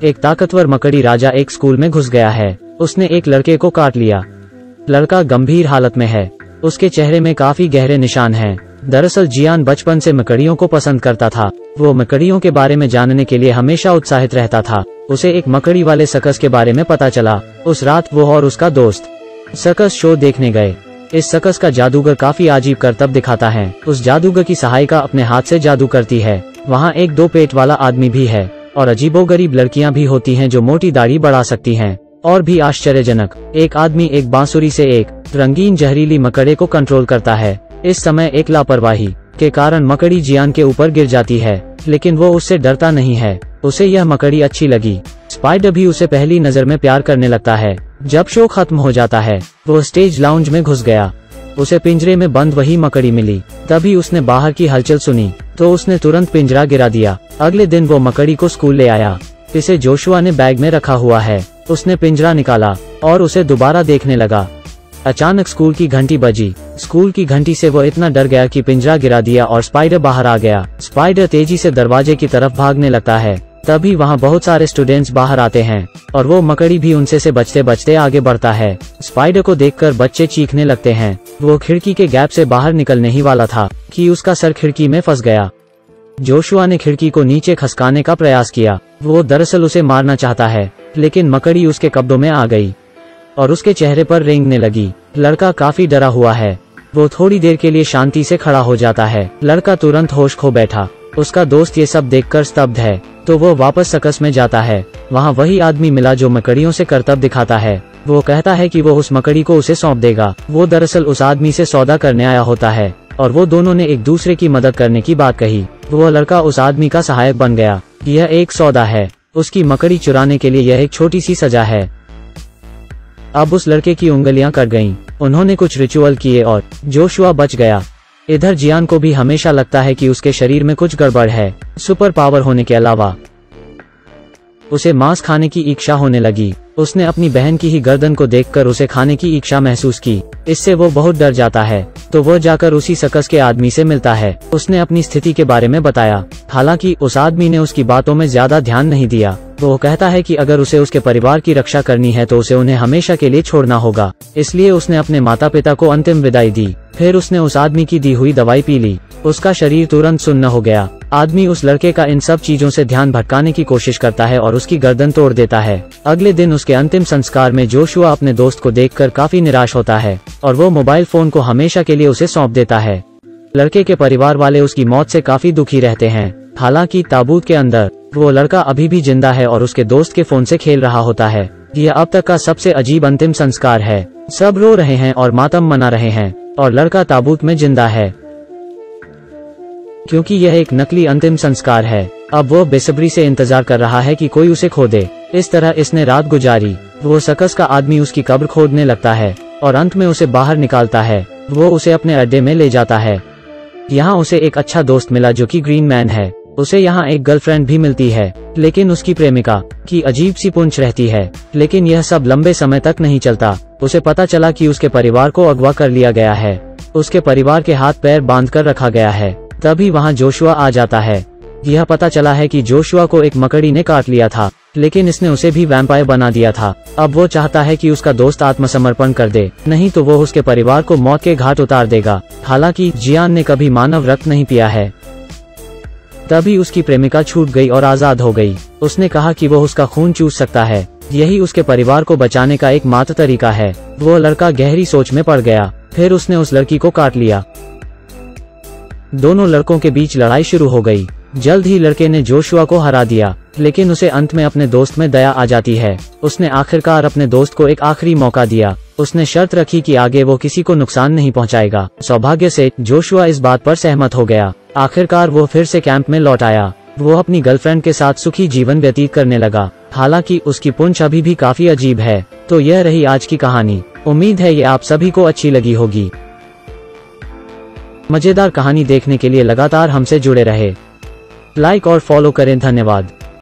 एक ताकतवर मकड़ी राजा एक स्कूल में घुस गया है। उसने एक लड़के को काट लिया। लड़का गंभीर हालत में है। उसके चेहरे में काफी गहरे निशान हैं। दरअसल जियान बचपन से मकड़ियों को पसंद करता था। वो मकड़ियों के बारे में जानने के लिए हमेशा उत्साहित रहता था। उसे एक मकड़ी वाले सर्कस के बारे में पता चला। उस रात वो और उसका दोस्त सर्कस शो देखने गए। इस सर्कस का जादूगर काफी अजीब करतब दिखाता है। उस जादूगर की सहायिका अपने हाथ से जादू करती है। वहाँ एक 2 पेट वाला आदमी भी है और अजीबोगरीब लड़कियां भी होती हैं जो मोटी दाढ़ी बढ़ा सकती हैं। और भी आश्चर्यजनक, एक आदमी एक बांसुरी से एक रंगीन जहरीली मकड़े को कंट्रोल करता है। इस समय एक लापरवाही के कारण मकड़ी जियान के ऊपर गिर जाती है, लेकिन वो उससे डरता नहीं है। उसे यह मकड़ी अच्छी लगी। स्पाइडर भी उसे पहली नजर में प्यार करने लगता है। जब शो खत्म हो जाता है वो स्टेज लाउंज में घुस गया। उसे पिंजरे में बंद वही मकड़ी मिली। तभी उसने बाहर की हलचल सुनी तो उसने तुरंत पिंजरा गिरा दिया। अगले दिन वो मकड़ी को स्कूल ले आया। इसे जोशुआ ने बैग में रखा हुआ है। उसने पिंजरा निकाला और उसे दोबारा देखने लगा। अचानक स्कूल की घंटी बजी। स्कूल की घंटी से वो इतना डर गया कि पिंजरा गिरा दिया और स्पाइडर बाहर आ गया। स्पाइडर तेजी से दरवाजे की तरफ भागने लगता है। तभी वहाँ बहुत सारे स्टूडेंट्स बाहर आते हैं और वो मकड़ी भी उनसे से बचते बचते आगे बढ़ता है। स्पाइडर को देखकर बच्चे चीखने लगते हैं। वो खिड़की के गैप से बाहर निकलने ही वाला था कि उसका सर खिड़की में फंस गया। जोशुआ ने खिड़की को नीचे खसकाने का प्रयास किया। वो दरअसल उसे मारना चाहता है, लेकिन मकड़ी उसके कब्जों में आ गई और उसके चेहरे पर रेंगने लगी। लड़का काफी डरा हुआ है। वो थोड़ी देर के लिए शांति से खड़ा हो जाता है। लड़का तुरंत होश खो बैठा। उसका दोस्त ये सब देखकर स्तब्ध है, तो वो वापस सर्कस में जाता है। वहाँ वही आदमी मिला जो मकड़ियों से करतब दिखाता है। वो कहता है कि वो उस मकड़ी को उसे सौंप देगा। वो दरअसल उस आदमी से सौदा करने आया होता है और वो दोनों ने एक दूसरे की मदद करने की बात कही। वो लड़का उस आदमी का सहायक बन गया। यह एक सौदा है। उसकी मकड़ी चुराने के लिए यह एक छोटी सी सजा है। अब उस लड़के की उंगलियां कट गईं। उन्होंने कुछ रिचुअल किए और जोशुआ बच गया। इधर जियान को भी हमेशा लगता है कि उसके शरीर में कुछ गड़बड़ है। सुपर पावर होने के अलावा उसे मांस खाने की इच्छा होने लगी। उसने अपनी बहन की ही गर्दन को देखकर उसे खाने की इच्छा महसूस की। इससे वो बहुत डर जाता है, तो वो जाकर उसी सर्कस के आदमी से मिलता है। उसने अपनी स्थिति के बारे में बताया। हालांकि उस आदमी ने उसकी बातों में ज्यादा ध्यान नहीं दिया। वो कहता है कि अगर उसे उसके परिवार की रक्षा करनी है तो उसे उन्हें हमेशा के लिए छोड़ना होगा। इसलिए उसने अपने माता पिता को अंतिम विदाई दी। फिर उसने उस आदमी की दी हुई दवाई पी ली। उसका शरीर तुरंत सुन्न हो गया। आदमी उस लड़के का इन सब चीजों से ध्यान भटकाने की कोशिश करता है और उसकी गर्दन तोड़ देता है। अगले दिन उसके अंतिम संस्कार में जोशुआ अपने दोस्त को देखकर काफी निराश होता है और वो मोबाइल फोन को हमेशा के लिए उसे सौंप देता है। लड़के के परिवार वाले उसकी मौत से काफी दुखी रहते हैं। हालांकि ताबूत के अंदर वो लड़का अभी भी जिंदा है और उसके दोस्त के फोन से खेल रहा होता है। यह अब तक का सबसे अजीब अंतिम संस्कार है। सब रो रहे हैं और मातम मना रहे हैं और लड़का ताबूत में जिंदा है, क्योंकि यह एक नकली अंतिम संस्कार है। अब वो बेसब्री से इंतजार कर रहा है कि कोई उसे खो दे। इस तरह इसने रात गुजारी। वो सर्कस का आदमी उसकी कब्र खोदने लगता है और अंत में उसे बाहर निकालता है। वो उसे अपने अड्डे में ले जाता है। यहाँ उसे एक अच्छा दोस्त मिला जो कि ग्रीन मैन है। उसे यहाँ एक गर्लफ्रेंड भी मिलती है, लेकिन उसकी प्रेमिका की अजीब सी पूंछ रहती है। लेकिन यह सब लंबे समय तक नहीं चलता। उसे पता चला कि उसके परिवार को अगवा कर लिया गया है। उसके परिवार के हाथ पैर बांध कर रखा गया है। तभी वहाँ जोशुआ आ जाता है। यह पता चला है कि जोशुआ को एक मकड़ी ने काट लिया था, लेकिन इसने उसे भी वैम्पायर बना दिया था। अब वो चाहता है कि उसका दोस्त आत्मसमर्पण कर दे, नहीं तो वो उसके परिवार को मौत के घाट उतार देगा। हालांकि जियान ने कभी मानव रक्त नहीं पिया है। तभी उसकी प्रेमिका छूट गई और आजाद हो गई। उसने कहा कि वो उसका खून चूस सकता है। यही उसके परिवार को बचाने का एकमात्र तरीका है। वो लड़का गहरी सोच में पड़ गया। फिर उसने उस लड़की को काट लिया। दोनों लड़कों के बीच लड़ाई शुरू हो गई। जल्द ही लड़के ने जोशुआ को हरा दिया, लेकिन उसे अंत में अपने दोस्त में दया आ जाती है। उसने आखिरकार अपने दोस्त को एक आखिरी मौका दिया। उसने शर्त रखी कि आगे वो किसी को नुकसान नहीं पहुंचाएगा। सौभाग्य से जोशुआ इस बात पर सहमत हो गया। आखिरकार वो फिर से कैंप में लौट आया। वो अपनी गर्लफ्रेंड के साथ सुखी जीवन व्यतीत करने लगा। हालांकि उसकी पूंछ अभी भी काफी अजीब है। तो यह रही आज की कहानी। उम्मीद है ये आप सभी को अच्छी लगी होगी। मजेदार कहानी देखने के लिए लगातार हमसे जुड़े रहे। लाइक और फॉलो करें। धन्यवाद।